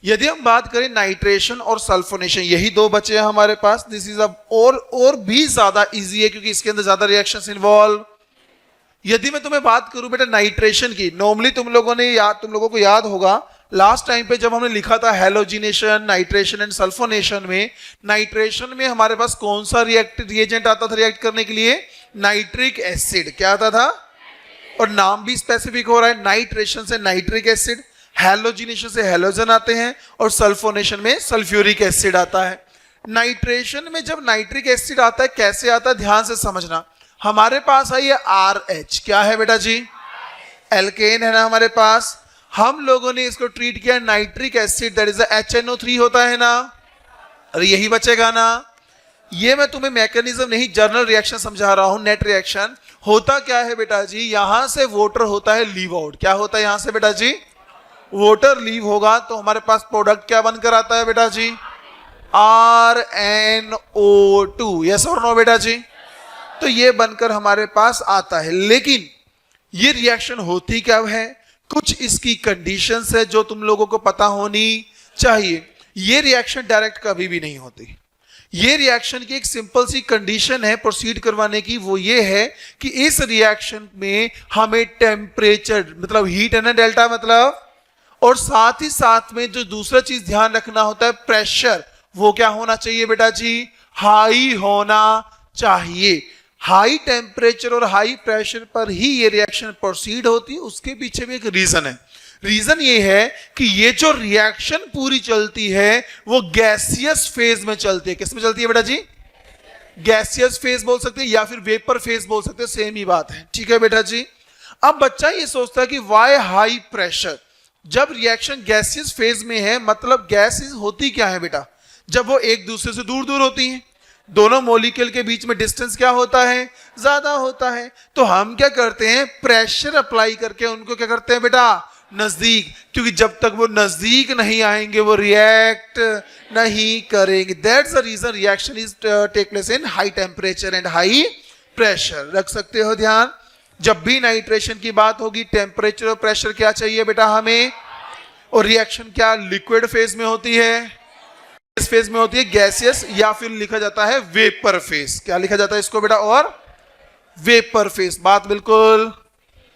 यदि हम बात करें नाइट्रेशन और सल्फोनेशन, यही दो बचे हैं हमारे पास। दिस इज और भी ज्यादा इजी है क्योंकि इसके अंदर ज्यादा रिएक्शंस इन्वॉल्व। यदि मैं तुम्हें बात करूं बेटा नाइट्रेशन की, नॉर्मली तुम लोगों को याद होगा लास्ट टाइम पे जब हमने लिखा था हेलोजिनेशन, नाइट्रेशन एंड सल्फोनेशन में, नाइट्रेशन में हमारे पास कौन सा रिएजेंट आता था रिएक्ट करने के लिए? Nitric acid. क्या आता था? और नाम भी स्पेसिफिक हो रहा है, नाइट्रेशन से नाइट्रिक एसिड, हेलोजिनेशन से हेलोजन आते हैं, और सल्फोनेशन में सल्फ्यूरिक एसिड आता है। नाइट्रेशन में जब नाइट्रिक एसिड आता है, कैसे आता है ध्यान से समझना। हमारे पास है ये RH, क्या है बेटा जी? एल्केन है ना हमारे पास। हम लोगों ने इसको ट्रीट किया nitric acid, that is HNO3 होता है ना, अरे यही बचेगा ना। ये मैं तुम्हें मैकेनिज्म नहीं, जर्नल रिएक्शन समझा रहा हूं, नेट रिएक्शन। होता क्या है बेटा जी, यहां से वाटर होता है लीव आउट। क्या होता है यहां से बेटा जी? वाटर लीव होगा तो हमारे पास प्रोडक्ट क्या बनकर आता है बेटा जी? RNO2। यस और नो बेटा जी? तो ये बनकर हमारे पास आता है। लेकिन ये रिएक्शन होती क्या है, कुछ इसकी कंडीशंस है जो तुम लोगों को पता होनी चाहिए। ये रिएक्शन डायरेक्ट कभी भी नहीं होती। ये रिएक्शन की एक सिंपल सी कंडीशन है प्रोसीड करवाने की, वो ये है कि इस रिएक्शन में हमें टेम्परेचर, मतलब हीट है ना डेल्टा मतलब, और साथ ही साथ में जो दूसरा चीज ध्यान रखना होता है प्रेशर, वो क्या होना चाहिए बेटा जी? हाई होना चाहिए। हाई टेम्परेचर और हाई प्रेशर पर ही ये रिएक्शन प्रोसीड होती है। उसके पीछे भी एक रीजन है। रीजन ये है कि ये जो रिएक्शन पूरी चलती है वो गैसियस फेज में चलती है। किस में चलती है बेटा जी? गैसियस फेज बोल सकते हैं या फिर वेपर फेज बोल सकते हैं, सेम ही बात है। ठीक है बेटा जी। अब बच्चा ये सोचता है कि वाई हाई प्रेशर, जब रिएक्शन गैसियस फेज में है मतलब गैस होती क्या है बेटा? जब वो एक दूसरे से दूर दूर होती हैं, दोनों मॉलिक्यूल के बीच में डिस्टेंस क्या होता है? ज्यादा होता है। तो हम क्या करते हैं? प्रेशर अप्लाई करके उनको क्या करते हैं बेटा? नजदीक, क्योंकि जब तक वो नजदीक नहीं आएंगे वो रिएक्ट नहीं करेंगे। That's the reason reaction is take place in high temperature and high pressure. रख सकते हो ध्यान। जब भी नाइट्रेशन की बात होगी टेम्परेचर और प्रेशर क्या चाहिए बेटा हमें? और रिएक्शन क्या लिक्विड फेज में होती है? इस फेज में होती है गैसियस, या फिर लिखा जाता है वेपर फेज। क्या लिखा जाता है इसको बेटा? और वेपर फेज। बात बिल्कुल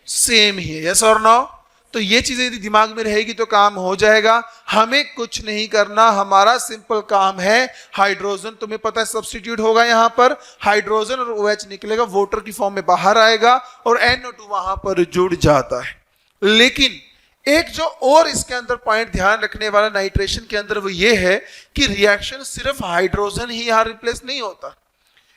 सेम ही है। यस और नो? तो ये चीजें यदि दिमाग में रहेगी तो काम हो जाएगा। हमें कुछ नहीं करना, हमारा सिंपल काम है हाइड्रोजन, तुम्हें पता है सब्स्टिट्यूट होगा यहां पर, हाइड्रोजन और OH निकलेगा, वाटर की फॉर्म में बाहर आएगा और NO2 वहां पर जुड़ जाता है। लेकिन एक जो और इसके अंदर पॉइंट ध्यान रखने वाला नाइट्रेशन के अंदर वो ये है कि रिएक्शन सिर्फ हाइड्रोजन ही यहां रिप्लेस नहीं होता।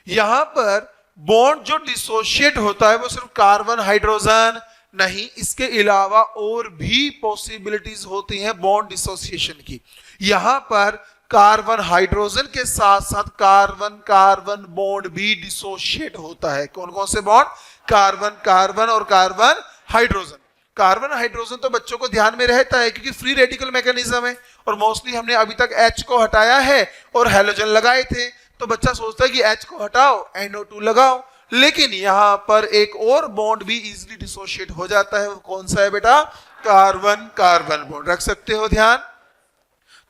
यहां पर बॉन्ड जो डिसोशिएट होता है वो सिर्फ कार्बन हाइड्रोजन नहीं, इसके अलावा और भी पॉसिबिलिटीज होती हैं बॉन्ड डिसोसिएशन की। यहां पर कार्बन हाइड्रोजन के साथ साथ कार्बन कार्बन बॉन्ड भी डिसोशिएट होता है। कौन कौन से बॉन्ड? कार्बन कार्बन और कार्बन हाइड्रोजन। कार्बन हाइड्रोजन तो बच्चों को ध्यान में रहता है क्योंकि फ्री रेडिकल मैकेनिज्म है, और मोस्टली हमने अभी तक H को हटाया है और हैलोजन लगाए थे। तो बच्चा सोचता है कि H को हटाओ NO2 लगाओ, लेकिन यहां पर एक और बॉन्ड भी इजीली डिसोशिएट हो जाता है। वो कौन सा है बेटा? Carbon carbon bond. रख सकते हो ध्यान।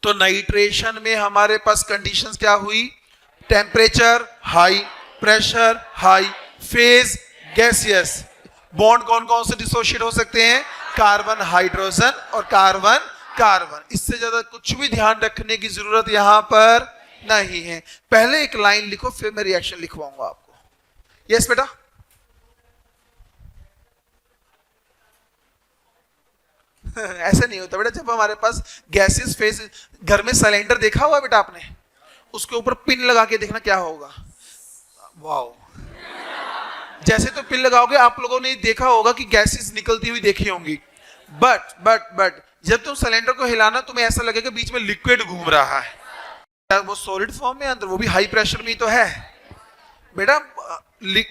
तो नाइट्रेशन में हमारे पास कंडीशंस क्या हुई? Temperature high, pressure high, phase gaseous. Bond कौन कौन से डिसोशिएट हो सकते हैं? कार्बन हाइड्रोजन और कार्बन कार्बन। इससे ज्यादा कुछ भी ध्यान रखने की जरूरत यहां पर नहीं है। पहले एक लाइन लिखो फिर मैं रिएक्शन लिखवाऊंगा आपको। यस बेटा? ऐसा नहीं होता बेटा। जब हमारे पास गैसियस फेज, घर में सिलेंडर देखा हुआ बेटा आपने? उसके ऊपर पिन लगा के देखना क्या होगा। वाओ, जैसे तो पिन लगाओगे आप लोगों ने देखा होगा कि गैसेस निकलती हुई देखी होंगी, बट जब तुम सिलेंडर को हिलाना तुम्हें ऐसा लगेगा बीच में लिक्विड घूम रहा है। वो सॉलिड फॉर्म में अंदर, वो भी हाई प्रेशर में तो है बेटा।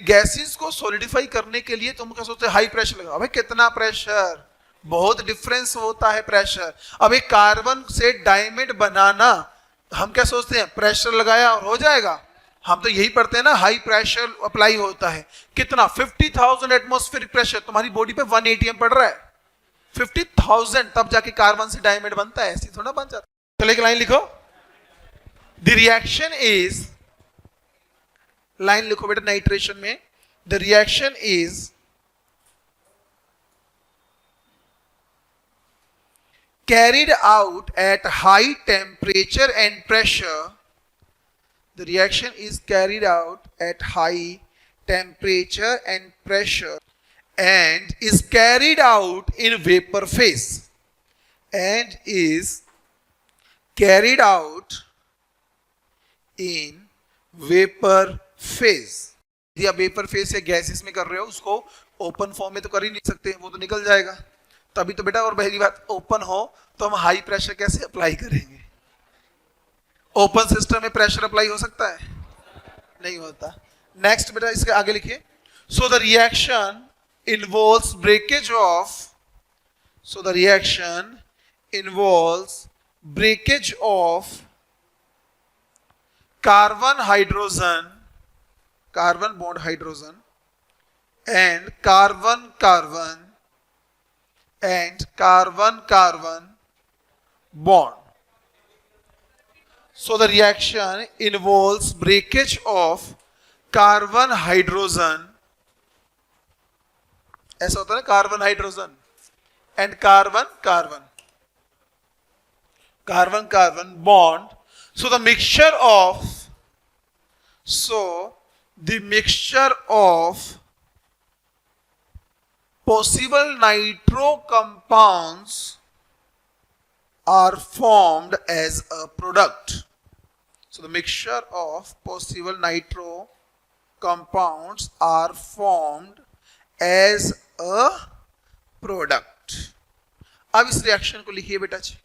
गैसेस को सॉलिडिफाई करने के लिए तुम क्या सोचते हो? हाई प्रेशर लगाओ। भाई कितना प्रेशर? बहुत डिफरेंस होता है प्रेशर। अब एक कार्बन से डायमंड बनाना, हम क्या सोचते हैं? प्रेशर लगाया और हो जाएगा। हम तो यही पढ़ते हैं ना, हाई प्रेशर अप्लाई होता है। कितना? 50,000 एटमॉस्फेरिक प्रेशर। तुम्हारी बॉडी पे 1 atm पड़ रहा है, 50,000, तब जाके कार्बन से डायमंड बनता है। ऐसे थोड़ा बन जाता है। चलो एक लाइन लिखो, द रिएक्शन इज, लाइन लिखो बेटा नाइट्रेशन में, the reaction is carried out at high temperature and pressure. The reaction is carried out at high temperature and pressure and is carried out in vapor phase and is carried out in vapor phase. यदि आप vapour phase से gases में कर रहे हो, उसको open form में तो कर ही नहीं सकते, वो तो निकल जाएगा तभी तो बेटा। और पहली बात, ओपन हो तो हम हाई प्रेशर कैसे अप्लाई करेंगे? ओपन सिस्टम में प्रेशर अप्लाई हो सकता है? नहीं होता। नेक्स्ट बेटा इसके आगे लिखिए, so the reaction involves breakage of, so the reaction involves breakage of carbon hydrogen, carbon bond hydrogen and carbon carbon and carbon carbon bond. So the reaction involves breakage of carbon hydrogen, ऐसा होता है ना, carbon hydrogen and carbon carbon, carbon carbon bond. So the mixture of, so the mixture of possible nitro compounds are formed as a product. So the mixture of possible nitro compounds are formed as a product. अब इस reaction को लिखिए बेटा जी,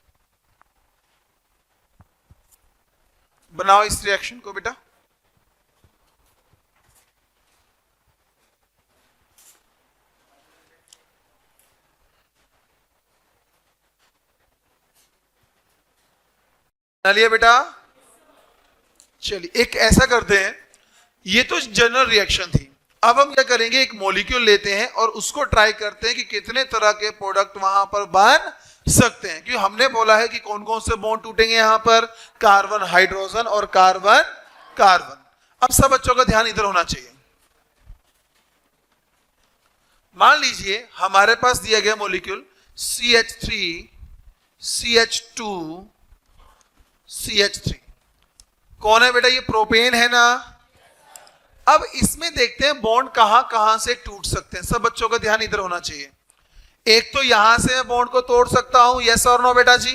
बनाओ इस reaction को बेटा। लिया बेटा, चलिए एक ऐसा करते हैं, ये तो जनरल रिएक्शन थी। अब हम क्या करेंगे, एक मॉलिक्यूल लेते हैं और उसको ट्राई करते हैं कि कितने तरह के प्रोडक्ट वहां पर बन सकते हैं, क्योंकि हमने बोला है कि कौन कौन से बॉन्ड टूटेंगे यहां पर, कार्बन हाइड्रोजन और कार्बन कार्बन। अब सब बच्चों का ध्यान इधर होना चाहिए। मान लीजिए हमारे पास दिया गया मॉलिक्यूल CH3 CH2 CH3 कौन है बेटा? ये प्रोपेन है ना। अब इसमें देखते हैं बॉन्ड कहां कहां से टूट सकते हैं। सब बच्चों का ध्यान इधर होना चाहिए। एक तो यहां से मैं बॉन्ड को तोड़ सकता हूं, यस और नो बेटा जी।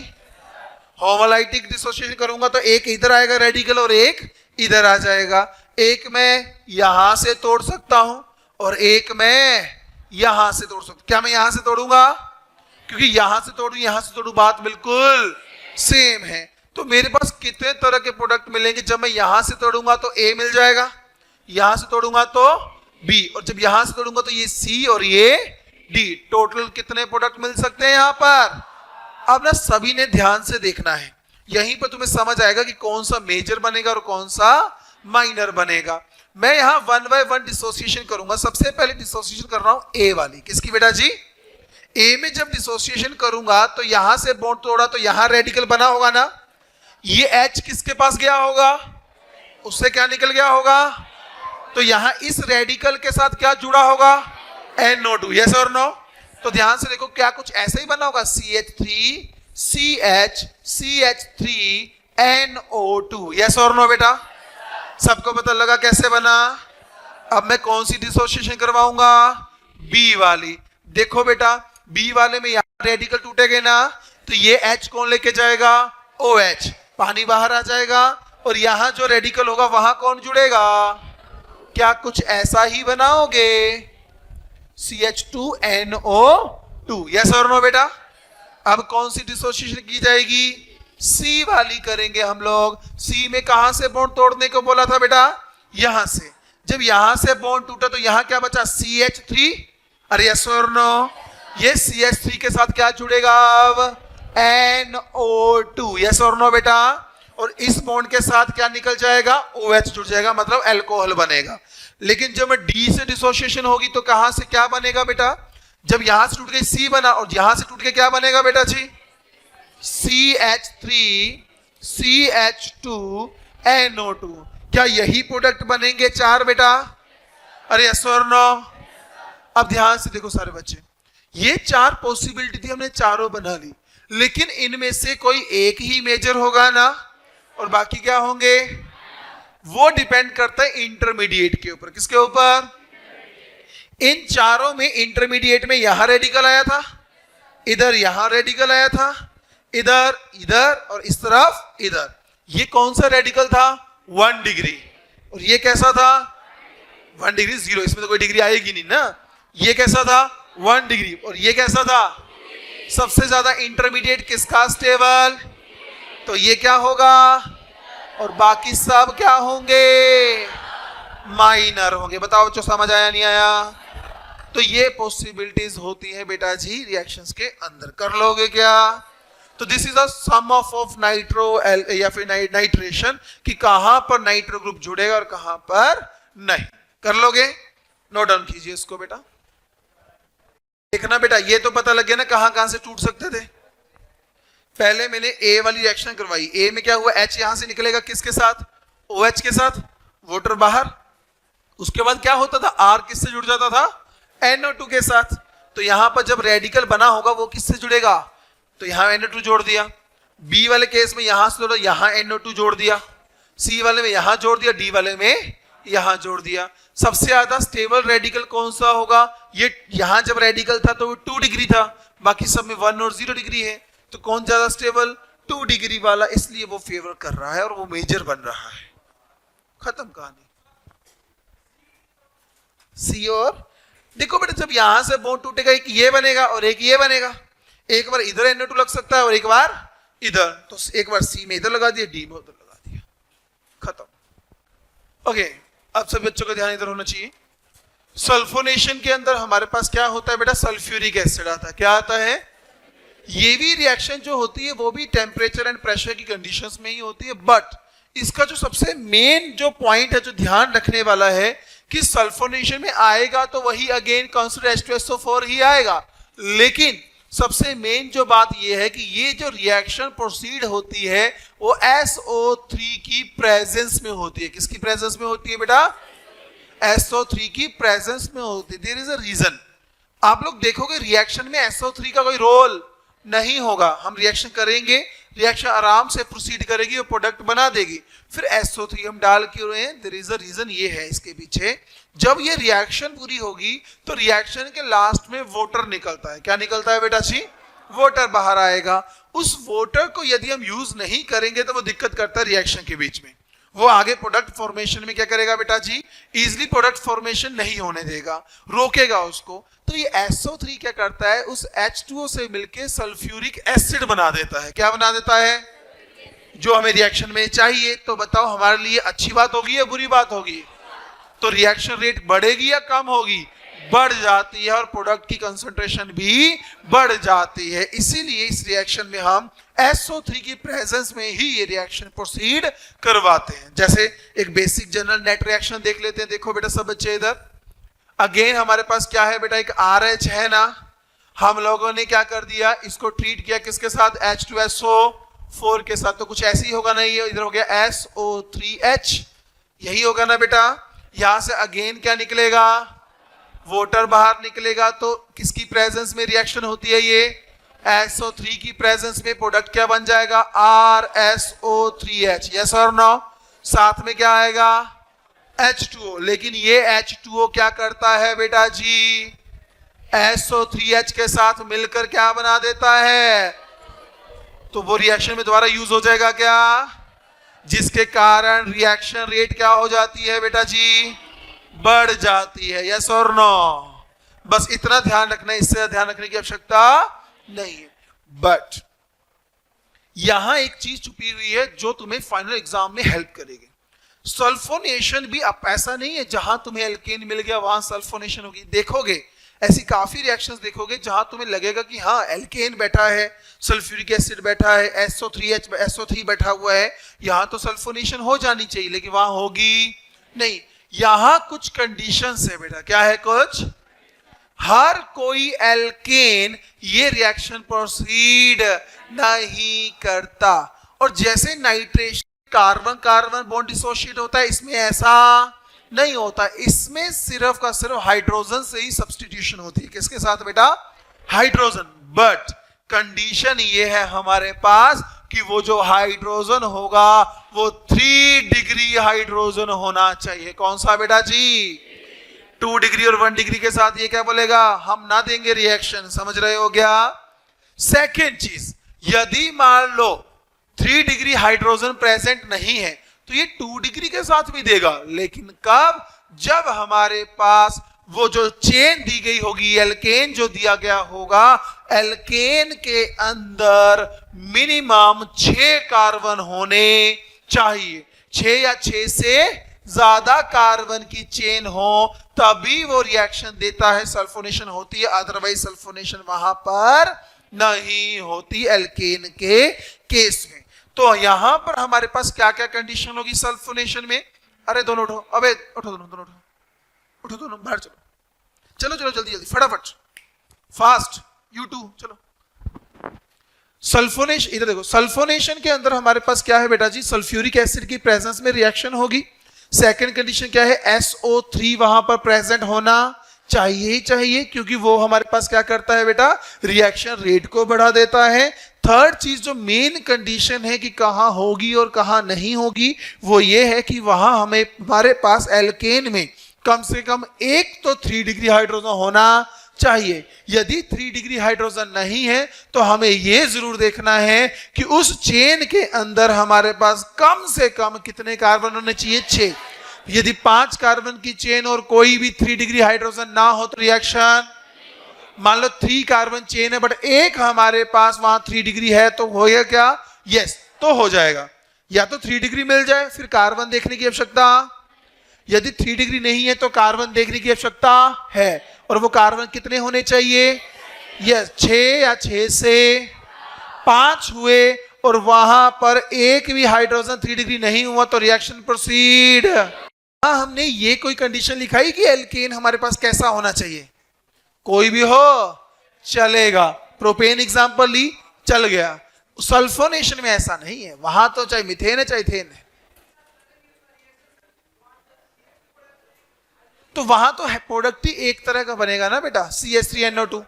होमोलाइटिक डिसोसिएशन करूंगा तो एक इधर आएगा रेडिकल और एक इधर आ जाएगा। एक मैं यहां से तोड़ सकता हूं और एक मैं यहां से तोड़ सकता। क्या मैं यहां से तोड़ूंगा? क्योंकि यहां से तोड़ू बात बिल्कुल सेम है। तो मेरे पास कितने तरह के प्रोडक्ट मिलेंगे? जब मैं यहां से तोड़ूंगा तो A मिल जाएगा, यहां से तोड़ूंगा तो B, और जब यहां से तोड़ूंगा तो ये C और ये D। टोटल कितने प्रोडक्ट मिल सकते हैं यहां पर? अब ना सभी ने ध्यान से देखना है, यहीं पर तुम्हें समझ आएगा कि कौन सा मेजर बनेगा और कौन सा माइनर बनेगा। मैं यहां 1 बाय 1 डिसोसिएशन करूंगा। सबसे पहले डिसोसिएशन कर रहा हूं A वाली, किसकी बेटा जी? A में जब डिसोसिएशन करूंगा तो यहां से बॉन्ड तोड़ा तो यहां रेडिकल बना होगा ना। ये H किसके पास गया होगा? उससे क्या निकल गया होगा? तो यहां इस रेडिकल के साथ क्या जुड़ा होगा? NO2, यस और नो? तो ध्यान से देखो, क्या कुछ ऐसा ही बना होगा? CH3 CH CH3 NO2, yes और नो बेटा? सबको पता लगा कैसे बना? अब मैं कौन सी डिसोसिएशन करवाऊंगा? B वाली। देखो बेटा, B वाले में यहां रेडिकल टूटेगे ना, तो ये H कौन लेके जाएगा? OH, पानी बाहर आ जाएगा और यहां जो रेडिकल होगा वहां कौन जुड़ेगा? क्या कुछ ऐसा ही बनाओगे? CH2NO2, यस और नो बेटा? अब कौन सी डिसोसिएशन की जाएगी? C वाली करेंगे हम लोग। C में कहां से बॉन्ड तोड़ने को बोला था बेटा? यहां से। जब यहां से बॉन्ड टूटा तो यहां क्या बचा? CH3, अरे यस और नो? ये CH3 के साथ क्या जुड़ेगा अब? NO2, यस और नो बेटा? और इस बॉन्ड के साथ क्या निकल जाएगा? OH जुड़ जाएगा, मतलब अल्कोहल बनेगा। लेकिन जब D से डिसोसिएशन होगी तो कहां से क्या बनेगा बेटा? जब यहां से टूट के C बना और यहां से टूट के क्या बनेगा बेटा जी? CH3 CH2NO2। क्या यही प्रोडक्ट बनेंगे 4 बेटा? अरे यस और नो? अब ध्यान से देखो सारे बच्चे, ये 4 पॉसिबिलिटी थी, हमने चारों बना ली, लेकिन इनमें से कोई एक ही मेजर होगा ना, और बाकी क्या होंगे? वो डिपेंड करता है इंटरमीडिएट के ऊपर। किसके ऊपर? इन चारों में इंटरमीडिएट में यहां रेडिकल आया था, इधर यहां रेडिकल आया था, इधर इधर, और इस तरफ इधर। ये कौन सा रेडिकल था? 1 डिग्री। और ये कैसा था? 1 डिग्री 0, इसमें तो कोई डिग्री आएगी नहीं ना। ये कैसा था? 1 डिग्री। और ये कैसा था? सबसे ज्यादा इंटरमीडिएट किसका? स्टेबल। तो ये क्या होगा? और बाकी सब क्या होंगे? माइनर होंगे। बताओ बच्चों, समझ आया नहीं आया? तो ये पॉसिबिलिटीज होती है बेटा जी रिएक्शंस के अंदर। कर लोगे क्या? तो this is a sum of nitro या फिर नाइट्रेशन, कि कहां पर नाइट्रो ग्रुप जुड़ेगा और कहां पर नहीं। कर लोगे? नोट डाउन कीजिए इसको बेटा। देखना बेटा, ये तो पता लग गया ना कहां कहां से टूट सकते थे। पहले मैंने ए वाली रिएक्शन करवाई, ए में क्या हुआ? H यहां से निकलेगा किसके साथ? OH के साथ, वाटर बाहर। उसके बाद क्या होता था? R किससे जुड़ जाता था? NO2 के साथ। तो यहां पर जब रेडिकल बना होगा वो किससे जुड़ेगा? तो यहां NO2 जोड़ दिया। B वाले केस में यहां से यहां NO2 जोड़ दिया, C वाले में यहां जोड़ दिया, D वाले में यहां जोड़ दिया। सबसे ज्यादा स्टेबल रेडिकल कौन सा होगा? ये यहां जब रेडिकल था तो वो 2 डिग्री था, बाकी सब में 1 और 0 डिग्री है। तो कौन ज्यादा स्टेबल? 2 डिग्री वाला, इसलिए वो फेवर कर रहा है और वो मेजर बन रहा है। खत्म कहानी। सी और देखो बेटा, जब यहां से बॉन्ड टूटेगा, एक ये बनेगा और एक ये बनेगा। एक बार इधर NO2 लग सकता है और एक बार इधर। तो एक बार C में इधर लगा दिया, D में उधर लगा दिया, खत्म। ओके, अब सब बच्चों का ध्यान इधर होना चाहिए। सल्फोनेशन के अंदर हमारे पास क्या होता है बेटा? सल्फ्यूरिक एसिड आता है। क्या आता है? ये भी रिएक्शन जो होती है वो भी टेम्परेचर एंड प्रेशर की कंडीशंस में ही होती है, बट इसका जो सबसे मेन जो पॉइंट है, जो ध्यान रखने वाला है, कि सल्फोनेशन में आएगा तो वही अगेन कॉन्स्टेंट H2SO4 ही आएगा, लेकिन सबसे मेन जो बात यह है कि ये जो रिएक्शन प्रोसीड होती है वो SO3 की प्रेजेंस में होती है। किसकी प्रेजेंस में होती है बेटा? SO3 की प्रेजेंस में होती है। There is a reason. आप लोग देखोगे रिएक्शन में SO3 का कोई रोल नहीं होगा। हम रिएक्शन करेंगे, रिएक्शन आराम से प्रोसीड करेगी और प्रोडक्ट बना देगी। फिर SO3 हम डाल क्यों रहे हैं? देयर इज अ रीजन, ये है इसके पीछे। जब ये रिएक्शन पूरी होगी तो रिएक्शन के लास्ट में वाटर निकलता है। क्या निकलता है बेटा जी? वाटर बाहर आएगा। उस वाटर को यदि हम यूज नहीं करेंगे तो वो दिक्कत करता है रिएक्शन के बीच में। वो आगे प्रोडक्ट फॉर्मेशन में क्या करेगा बेटा जी? इजीली प्रोडक्ट फॉर्मेशन नहीं होने देगा, रोकेगा उसको। तो ये SO3 क्या करता है? उस H2O से मिलके सल्फ्यूरिक एसिड बना देता है। क्या बना देता है? जो हमें रिएक्शन में चाहिए। तो बताओ हमारे लिए अच्छी बात होगी या बुरी बात होगी? तो रिएक्शन रेट बढ़ेगी या कम होगी? बढ़ जाती है, और प्रोडक्ट की कंसंट्रेशन भी बढ़ जाती है। इसीलिए इस रिएक्शन में हम SO3 की प्रेजेंस में ही ये रिएक्शन प्रोसीड करवाते हैं। जैसे एक बेसिक जनरल नेट रिएक्शन देख लेते हैं। देखो बेटा सब बच्चे इधर, अगेन हमारे पास क्या है बेटा? एक RH है ना। हम लोगों ने क्या कर दिया? इसको ट्रीट किया किसके साथ? H2SO4 के साथ। तो कुछ ऐसे ही होगा ना, ये इधर हो गया SO3H, यही होगा ना बेटा। यहां से अगेन क्या निकलेगा? वाटर बाहर निकलेगा। तो किसकी प्रेजेंस में रिएक्शन होती है? ये SO3 की प्रेजेंस में प्रोडक्ट क्या बन जाएगा? RSO3H। यस और नो? साथ में क्या आएगा? H2O। लेकिन ये H2O क्या करता है बेटा जी? SO3H के साथ मिलकर क्या बना देता है? तो वो रिएक्शन में दोबारा यूज हो जाएगा क्या? जिसके कारण रिएक्शन रेट क्या हो जाती है बेटा जी? बढ़ जाती है। यस और नो? बस इतना ध्यान रखना है, इससे ध्यान रखने की आवश्यकता नहीं है। बट यहां एक चीज छुपी हुई है जो तुम्हें फाइनल एग्जाम में हेल्प करेगी। सल्फोनेशन भी अब ऐसा नहीं है जहां तुम्हें एल्केन मिल गया वहां सल्फोनेशन होगी। देखोगे ऐसी काफी रिएक्शंस देखोगे जहां तुम्हें लगेगा कि हाँ एल्केन बैठा है, सल्फ्यूरिक एसिड बैठा है, SO3 बैठा हुआ है, यहां तो सल्फोनेशन हो जानी चाहिए, लेकिन वहां होगी नहीं। यहां कुछ कंडीशंस है बेटा। क्या है? कुछ, हर कोई एल्केन ये रिएक्शन प्रोसीड नहीं करता। और जैसे nitration carbon carbon bond dissociate होता है, इसमें ऐसा नहीं होता। इसमें सिर्फ का सिर्फ हाइड्रोजन से ही सब्स्टिट्यूशन होती है। किसके साथ बेटा? हाइड्रोजन। बट कंडीशन ये है हमारे पास कि वो जो हाइड्रोजन होगा वो 3 डिग्री हाइड्रोजन होना चाहिए। कौन सा बेटा जी? 2 डिग्री और 1 डिग्री के साथ ये क्या बोलेगा? हम ना देंगे रिएक्शन। समझ रहे हो क्या? सेकेंड चीज, यदि मान लो 3 डिग्री हाइड्रोजन प्रेजेंट नहीं है तो ये 2 डिग्री के साथ भी देगा, लेकिन कब? जब हमारे पास वो जो चेन दी गई होगी, एल्केन जो दिया गया होगा, एल्केन के अंदर मिनिमम 6 कार्बन होने चाहिए। 6 या 6 से ज्यादा कार्बन की चेन हो तभी वो रिएक्शन देता है, सल्फोनेशन होती है। अदरवाइज सल्फोनेशन वहां पर नहीं होती एल्केन के केस में। तो यहां पर हमारे पास क्या क्या कंडीशन होगी सल्फोनेशन में? अरे दोनों उठो, अबे उठो, दोनों दोनों उठो, दोनों बाहर चलो, चलो चलो जल्दी जल्दी फटाफट, फास्ट, यू टू चलो। सल्फोनेशन, इधर देखो, सल्फोनेशन के अंदर हमारे पास क्या है बेटा जी? सल्फ्यूरिक एसिड की प्रेजेंस में रिएक्शन होगी। सेकंड कंडीशन क्या है? SO3 वहां पर प्रेजेंट होना चाहिए ही चाहिए, क्योंकि वो हमारे पास क्या करता है बेटा? रिएक्शन रेट को बढ़ा देता है। थर्ड चीज जो मेन कंडीशन है कि कहां होगी और कहां नहीं होगी, वो ये है कि वहां हमारे पास एल्केन में कम से कम एक तो 3 डिग्री हाइड्रोजन होना चाहिए। यदि 3 डिग्री हाइड्रोजन नहीं है तो हमें यह जरूर देखना है कि उस चेन के अंदर हमारे पास कम से कम कितने कार्बन होने चाहिए? 6। यदि 5 कार्बन की चेन और कोई भी 3 डिग्री हाइड्रोजन ना हो तो रिएक्शन, मान लो 3 कार्बन चेन है बट एक हमारे पास वहां 3 डिग्री है तो होगा क्या? यस, तो हो जाएगा। या तो 3 डिग्री मिल जाए, फिर कार्बन देखने की आवश्यकता। यदि 3 डिग्री नहीं है तो कार्बन देखने की आवश्यकता है। और वो कार्बन कितने होने चाहिए? यस, 6 या 6 से 5 हुए और वहां पर एक भी हाइड्रोजन 3 डिग्री नहीं हुआ तो रिएक्शन प्रोसीड। हमने ये कोई कंडीशन लिखाई कि एल्केन हमारे पास कैसा होना चाहिए? कोई भी हो चलेगा। प्रोपेन एग्जांपल ली, चल गया। सल्फोनेशन में ऐसा नहीं है, वहां तो चाहे मिथेन है चाहे इथेन है, तो वहां तो प्रोडक्ट ही एक तरह का बनेगा ना बेटा, CH3NO2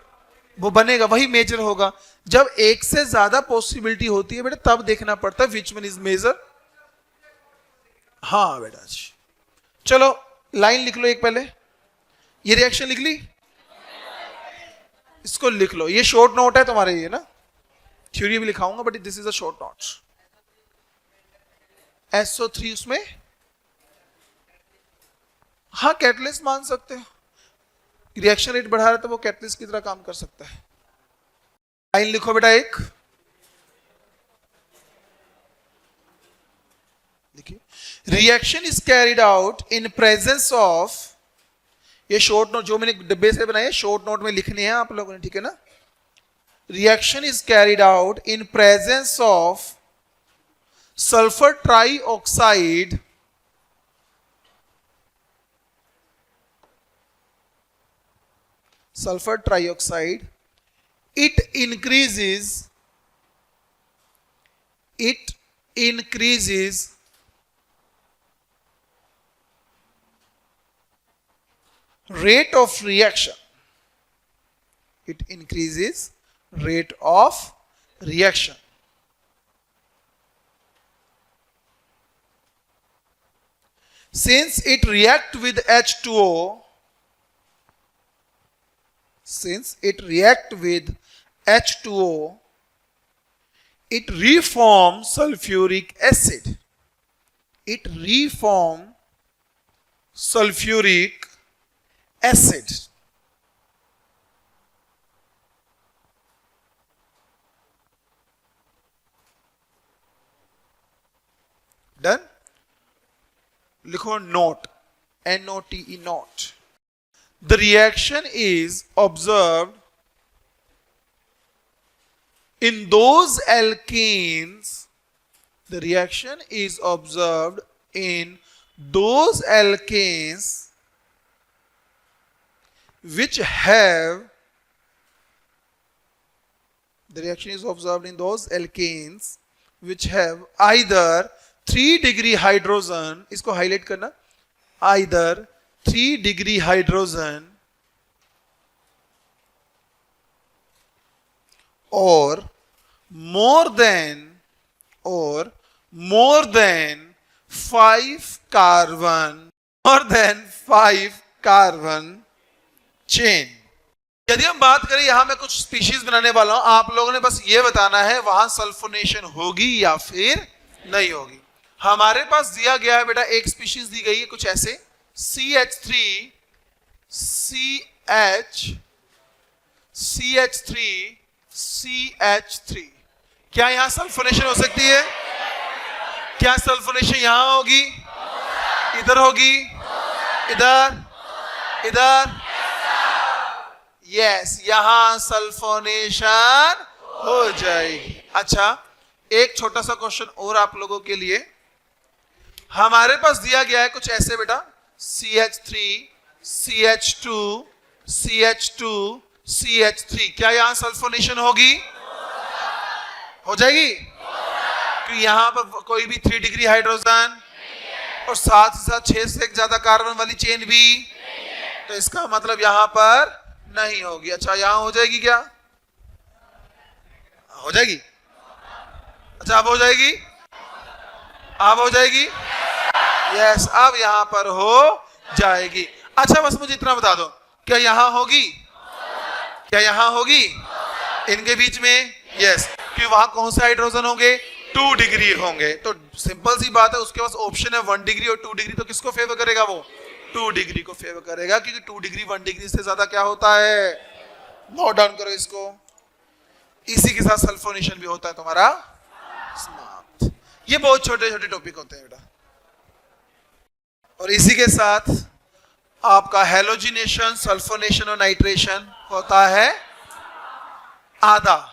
वो बनेगा, वही मेजर होगा। जब एक से ज्यादा पॉसिबिलिटी होती है बेटा तब देखना पड़ता है विच वन इज मेजर। हाँ बेटा जी, चलो लाइन लिख लो एक पहले, ये रिएक्शन लिख ली, इसको लिख लो। ये शॉर्ट नोट है तुम्हारे, ये ना थ्योरी भी लिखाऊंगा but this is a short note. SO3 उसमें हाँ कैटलिस्ट मान सकते हो, रिएक्शन रेट बढ़ा रहा है तो वो कैटलिस्ट की तरह काम कर सकता है। लाइन लिखो बेटा एक, देखिए, reaction is carried out in presence of, ये शॉर्ट नोट जो मैंने डिब्बे से बनाए शॉर्ट नोट में लिखने हैं आप लोगों ने, ठीक है ना? Reaction is carried out in presence of sulphur trioxide sulfur trioxide. It increases rate of reaction. It increases rate of reaction. Since it react with H2O, since it react with H2O, it reforms sulfuric acid. It reforms sulfuric acid. Done? लिखो note, NOTE, note. The reaction is observed in those alkanes. The reaction is observed in those alkanes which have, the reaction is observed in those alkanes which have either 3 degree hydrogen, इसको highlight करना, either 3 degree hydrogen or more than 5 carbon chain। यदि हम बात करें, यहां मैं कुछ species बनाने वाला हूं, आप लोगों ने बस ये बताना है वहां सल्फोनेशन होगी या फिर नहीं होगी। हमारे पास दिया गया है बेटा, एक स्पीशीज दी गई है कुछ ऐसे, CH3 CH3 क्या यहां सल्फोनेशन हो सकती है? क्या सल्फोनेशन यहां होगी, इधर होगी, इधर यस, यहां सल्फोनेशन हो जाएगी। अच्छा, एक छोटा सा क्वेश्चन और आप लोगों के लिए, हमारे पास दिया गया है कुछ ऐसे बेटा, CH3 CH2 CH3 क्या यहां सल्फोनेशन होगी? हो जाएगी? क्योंकि यहां पर कोई भी 3 डिग्री हाइड्रोजन और साथ ही साथ 6 से ज्यादा कार्बन वाली चेन भी, तो इसका मतलब यहां पर नहीं होगी। अच्छा, यहां हो जाएगी क्या? हो जाएगी? अच्छा, अब हो जाएगी, अब हो जाएगी, यस, अब यहां पर हो जाएगी। अच्छा, बस मुझे इतना बता दो, क्या यहां होगी? क्या यहां होगी इनके बीच में? यस, कि वहां कौन से हाइड्रोजन होंगे? 2 डिग्री होंगे। तो सिंपल सी बात है, उसके पास ऑप्शन है 1 डिग्री और 2 डिग्री, तो किसको फेवर करेगा वो? 2 डिग्री को फेवर करेगा, क्योंकि 2 डिग्री 1 डिग्री से ज्यादा क्या होता है? नोट डाउन करो इसको। इसी के साथ सल्फोनेशन भी होता है तुम्हारा समाप्त। ये बहुत छोटे छोटे टॉपिक होते हैं बेटा, और इसी के साथ आपका हैलोजिनेशन, सल्फोनेशन और नाइट्रेशन होता है आधा।